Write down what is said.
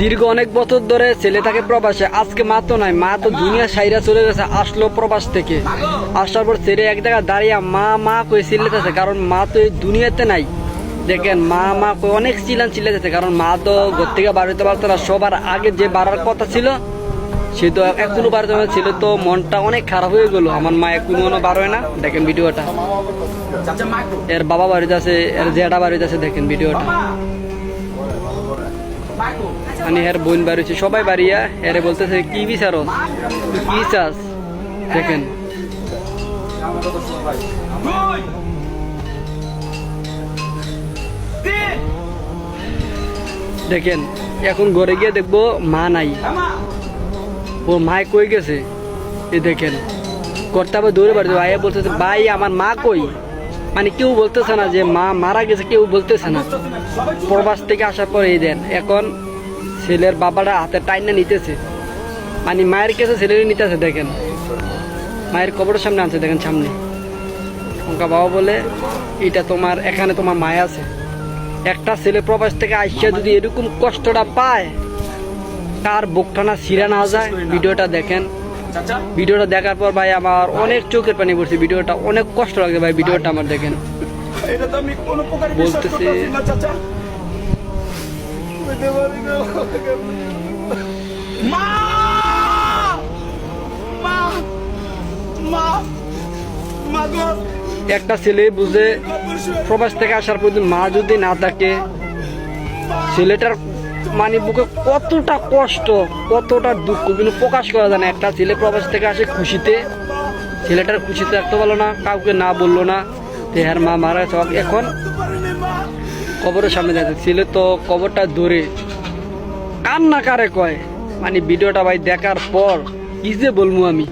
দীর্ঘ অনেক বছর ধরে ছেলে থাকে প্রবাসে, আজকে মা তো নাই, মা তো দুনিয়া সাইরা চলে গেছে, আসলো প্রবাস থেকে। আসার পর ছেলে এক জায়গায় দাঁড়িয়ে মা মা কই চিল্লাতেছে, কারণ মা তো এই দুনিয়াতে নাই। দেখেন মা মা কই অনেক চিল্লাতেছে, কারণ মা তো ঘর থেকে বার হইতে পারতো না। সবার আগে যে বাড়ার কথা ছিল সে তো এখনো বার হতে ছিল, তো মনটা অনেক খারাপ হয়ে গেল। আমার মা এখনো বার হয় না। দেখেন ভিডিওটা, এর বাবা বাড়িতে আছে, এর জেঠা বাড়িতে আছে। দেখেন ভিডিওটা, মানে এর বোন বাড়িছে, সবাই বাড়িয়া এরে বলতেছে কি বিচারো, কি চাস। দেখেন দেখেন এখন ঘরে গিয়ে দেখবো মা নাই, ও মায় কই গেছে। এই দেখেন করতে হবে দৌড়ে বাড়ি, ভাইয়া বলতেছে ভাই আমার মা কই, মানে কেউ বলতেছে না যে মা মারা গেছে, কেউ বলতেছে না। প্রবাস থেকে আসার পর এই দেন এখন ছেলের বাবাটা হাতে টাইনা নিতেছে, মানে মায়ের কাছে ছেলের নিতেছে। দেখেন মায়ের কবরের সামনে আনছে, দেখেন সামনে। ওকা বাবা বলে এটা তোমার, এখানে তোমার মায় আছে। একটা ছেলে প্রবাস থেকে আইসা যদি এরকম কষ্টটা পায়, তার বুকটা না ছিঁড়া না যায়। ভিডিওটা দেখেন, ভিডিওটা দেখার পর ভাই আমার অনেক চোখের পানি পড়ছে। ভিডিওটা অনেক কষ্ট লাগে ভাই, ভিডিওটা আমার দেখেন। বলতেছে একটা ছেলে বুঝে প্রবাস থেকে আসার পর মা যদি না থাকে, ছেলেটার মানে বুকে কতটা কষ্ট, কতটা দুঃখ কিন্তু প্রকাশ করা যায় না। একটা ছেলে প্রবাস থেকে আসে খুশিতে, ছেলেটার খুশিতে রাখতে পারলো না, কাউকে না বললো না। তেহার মা মারা গেছে, এখন কবরের সামনে যাচ্ছে। ছেলে তো কবরটা ধরে কান্না কারে কয়, মানে ভিডিওটা ভাই দেখার পর কি যে বলবো আমি।